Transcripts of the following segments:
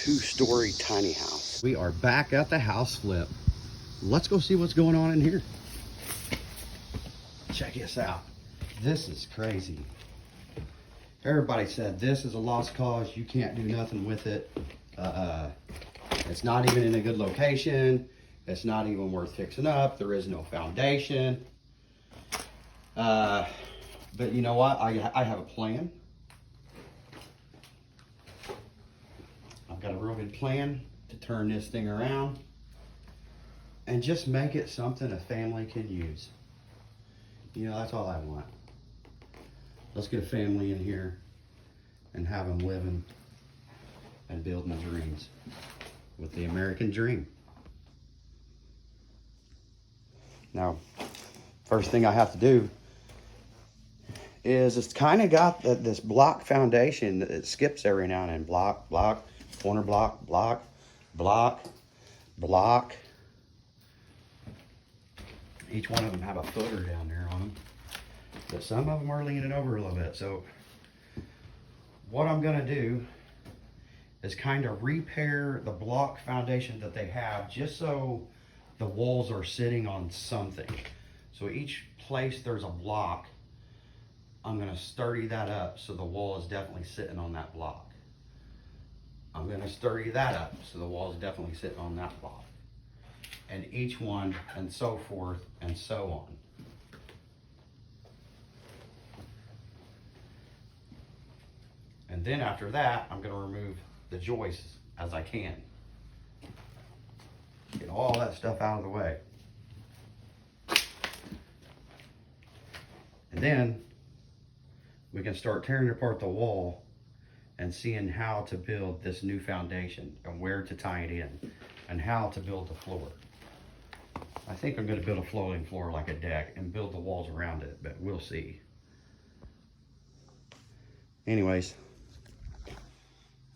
Two-story tiny house. We are back at the house flip. Let's go see what's going on in here. Check this out. This is crazy. Everybody said this is a lost cause. You can't do nothing with it. It's not even in a good location. It's not even worth fixing up. There is no foundation. But you know what? I have a plan. I've got a real good plan to turn this thing around and just make it something a family can use. You know, that's all I want. Let's get a family in here and have them living and building dreams with the American dream. Now, first thing I have to do is it's kind of got this block foundation that it skips every now and then. Block, block, corner block, block, block, block. Each one of them have a footer down there on them. But some of them are leaning over a little bit. So what I'm gonna do is kind of repair the block foundation that they have, just so the walls are sitting on something. So each place there's a block, I'm gonna sturdy that up so the wall is definitely sitting on that block. I'm gonna sturdy that up so the wall is definitely sitting on that block. And each one, and so forth, and so on. And then after that, I'm gonna remove the joists as I can. Get all that stuff out of the way. And then we can start tearing apart the wall and seeing how to build this new foundation and where to tie it in and how to build the floor. I think I'm gonna build a floating floor like a deck and build the walls around it, but we'll see. Anyways,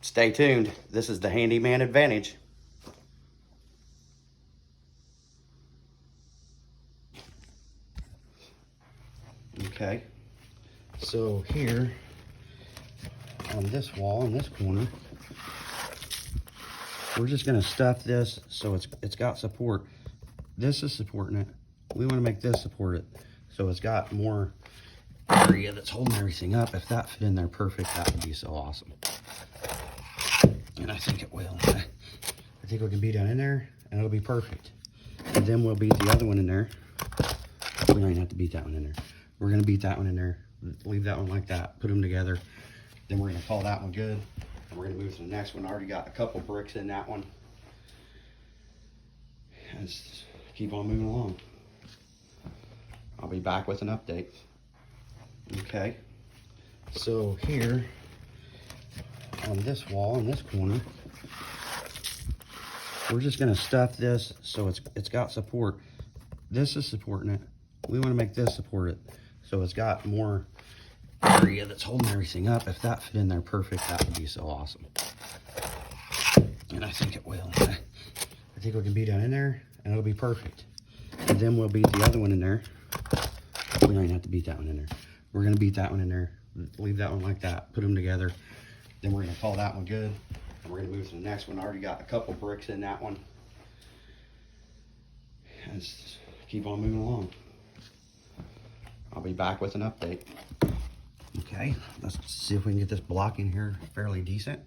stay tuned. This is the handyman advantage. Okay, so here on this wall in this corner, we're just gonna stuff this so it's got support. This is supporting it. We want to make this support it so it's got more area that's holding everything up. If that fit in there perfect, that would be so awesome. And I think it will. I think we can beat that in there and it'll be perfect. And then we'll beat the other one in there. We don't even have to beat that one in there. We're gonna beat that one in there, leave that one like that, put them together. Then we're gonna call that one good. And we're gonna move to the next one. I already got a couple bricks in that one. And keep on moving along. I'll be back with an update. Okay, so here on this wall in this corner, we're just gonna stuff this so it's got support. This is supporting it. We want to make this support it so it's got more area that's holding everything up. If that fit in there perfect, that would be so awesome. And I think it will. I think we can beat that in there and it'll be perfect. And then we'll beat the other one in there. We don't even have to beat that one in there. We're gonna beat that one in there, leave that one like that, put them together. Then we're gonna call that one good. And we're gonna move to the next one. I already got a couple bricks in that one. And keep on moving along. I'll be back with an update. Okay, let's see if we can get this block in here fairly decent.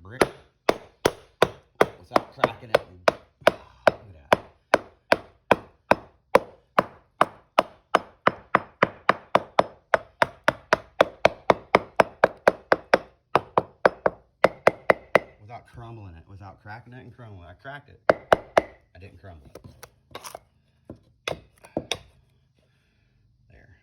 Brick. Without cracking it. Look at that. Without crumbling it, without cracking it and crumbling it. I cracked it. I didn't crumble it. There.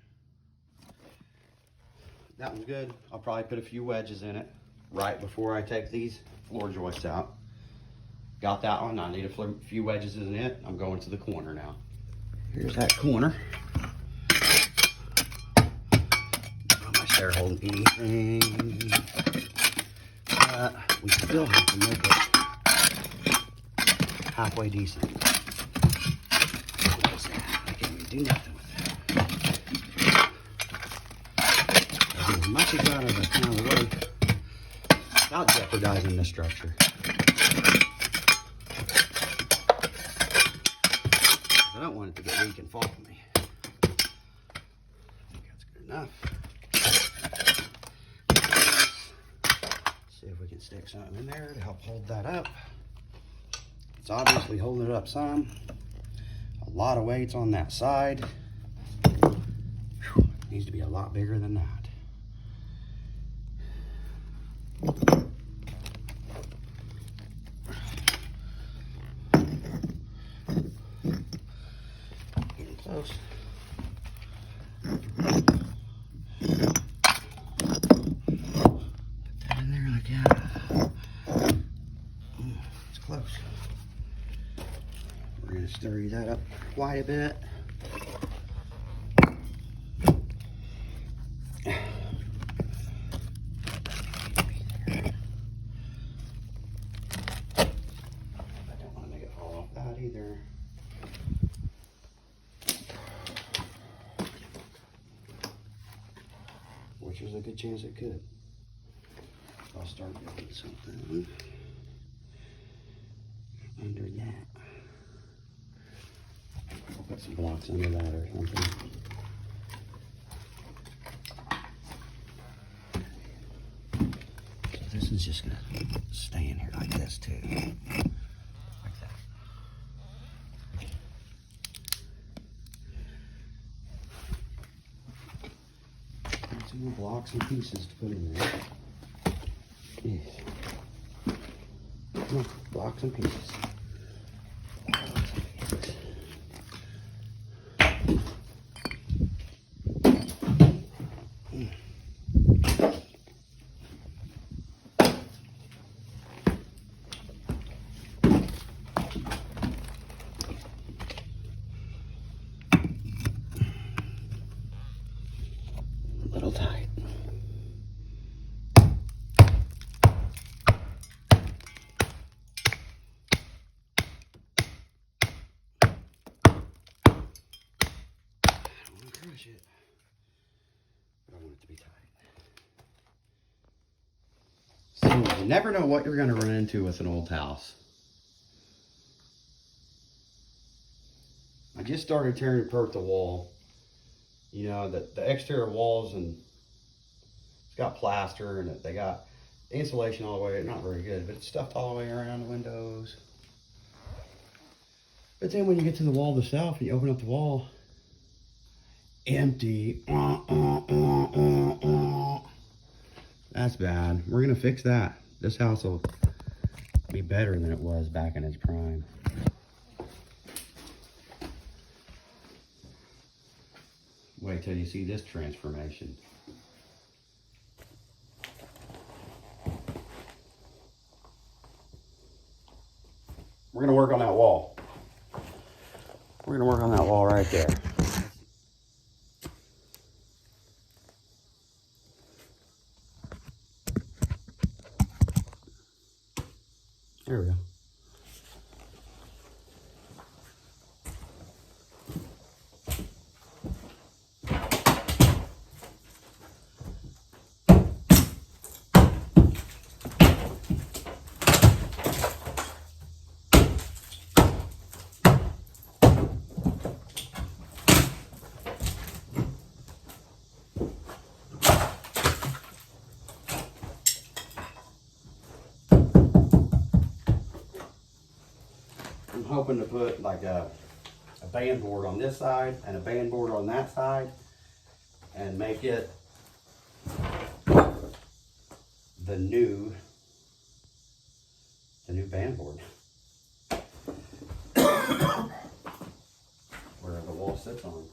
That one's good. I'll probably put a few wedges in it right before I take these floor joists out. Got that one. I need a few wedges in it. I'm going to the corner now. Here's that corner. Not much there holding anything. We still have to make it halfway decent. What's that? I can't even do nothing with that. As much as out of the way. without jeopardizing the structure. I don't want it to get weak and fall on me. I think that's good enough. See if we can stick something in there to help hold that up. It's obviously holding it up some. A lot of weights on that side. Whew, it needs to be a lot bigger than that. Getting close. Put that in there like that. It's close. We're going to stir that up quite a bit. Either. Which there's a good chance it could. I'll start doing something under that. I'll put some blocks under that or something. So this is just gonna stay in here like this too. Some more blocks and pieces to put in there. Yes. Come on, blocks and pieces. A little tight. Crush it, but I want it to be tight. So you never know what you're going to run into with an old house. I just started tearing apart the wall. You know, the exterior walls, and it's got plaster and they got insulation all the way, not very good, but it's stuffed all the way around the windows. But then when you get to the wall itself and you open up the wall, empty. That's bad. We're gonna fix that. This house will be better than it was back in its prime. Wait till you see this transformation. We're gonna work on that wall. We're gonna work on that wall right there. There we go. I'm hoping to put like a band board on this side and a band board on that side and make it the new band board where the wall sits on.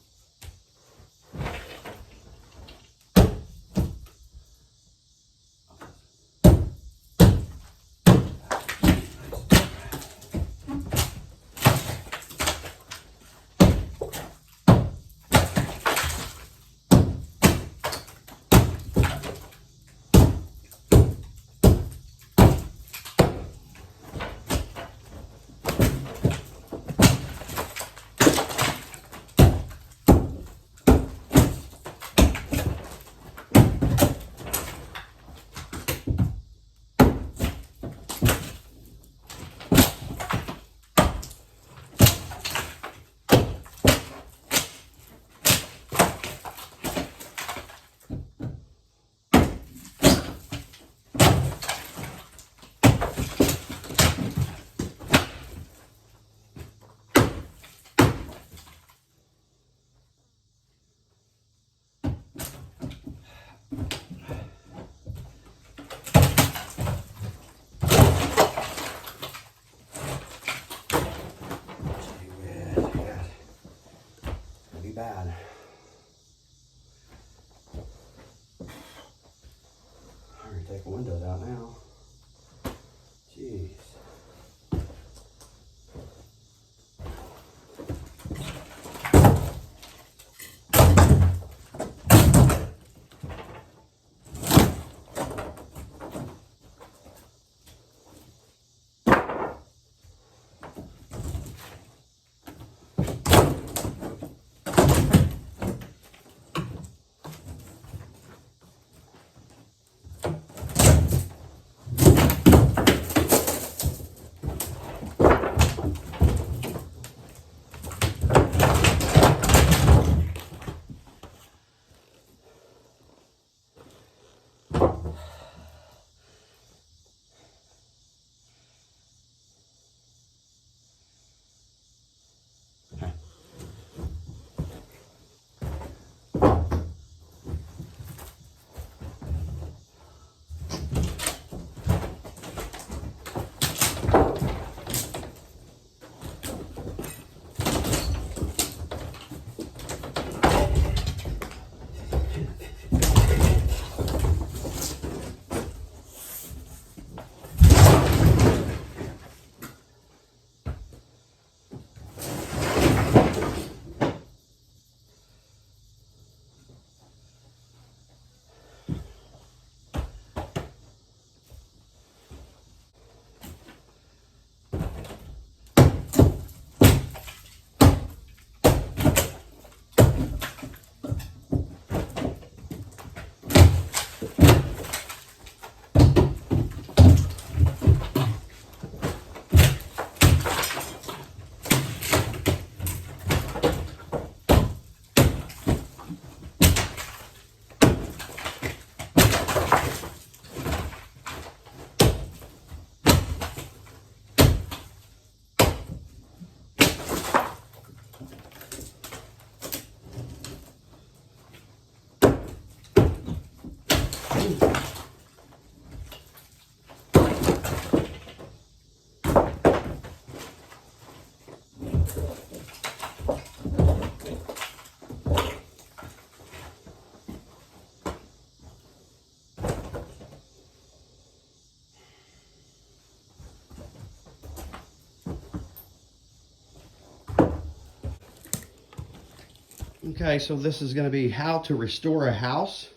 Okay, so this is going to be how to restore a house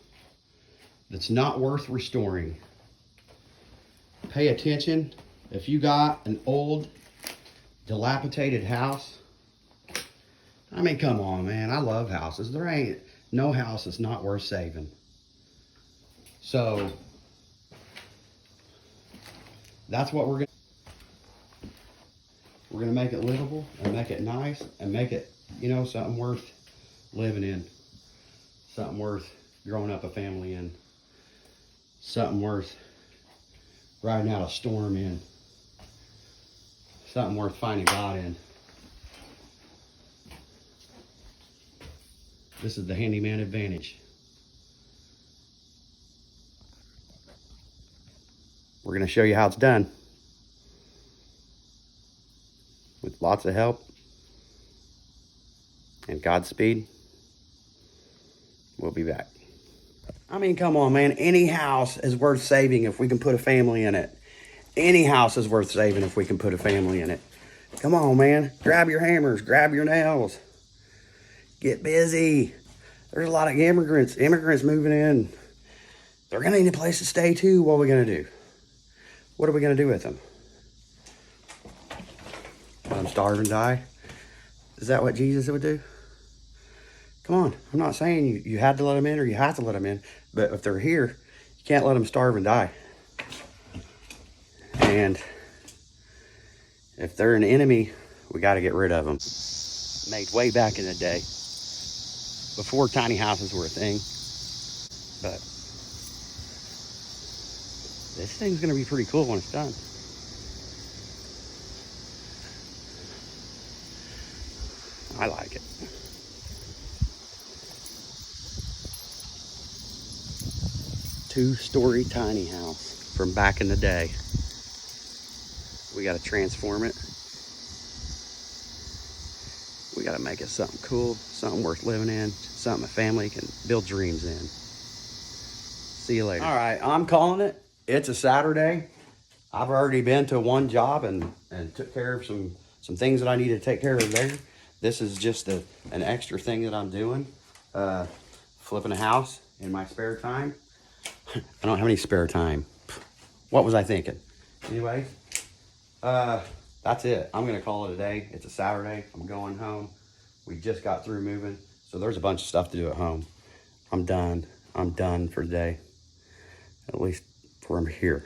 that's not worth restoring. Pay attention. If you got an old, dilapidated house, I mean, come on, man. I love houses. There ain't no house that's not worth saving. So that's what we're gonna make it livable and make it nice and make it, you know, something worth living in, something worth growing up a family in, something worth riding out a storm in, something worth finding God in. This is the handyman advantage. We're going to show you how it's done with lots of help and Godspeed. We'll be back. I mean, come on, man. Any house is worth saving if we can put a family in it. Any house is worth saving if we can put a family in it. Come on, man. Grab your hammers. Grab your nails. Get busy. There's a lot of immigrants moving in. They're going to need a place to stay, too. What are we going to do? What are we going to do with them? Let them starve and die? Is that what Jesus would do? Come on. I'm not saying you had to let them in or you have to let them in. But if they're here, you can't let them starve and die. And if they're an enemy, we got to get rid of them. Made way back in the day, before tiny houses were a thing. But this thing's gonna be pretty cool when it's done. I like it. Two-story tiny house from back in the day. We gotta transform it. We gotta make it something cool, something worth living in, something a family can build dreams in. See you later. All right, I'm calling it. It's a Saturday. I've already been to one job and took care of some things that I need to take care of there. This is just an extra thing that I'm doing. Flipping a house in my spare time. I don't have any spare time. What was I thinking? Anyway, that's it. I'm gonna call it a day. It's a Saturday. I'm going home. We just got through moving, so there's a bunch of stuff to do at home. I'm done. I'm done for the day. At least from here.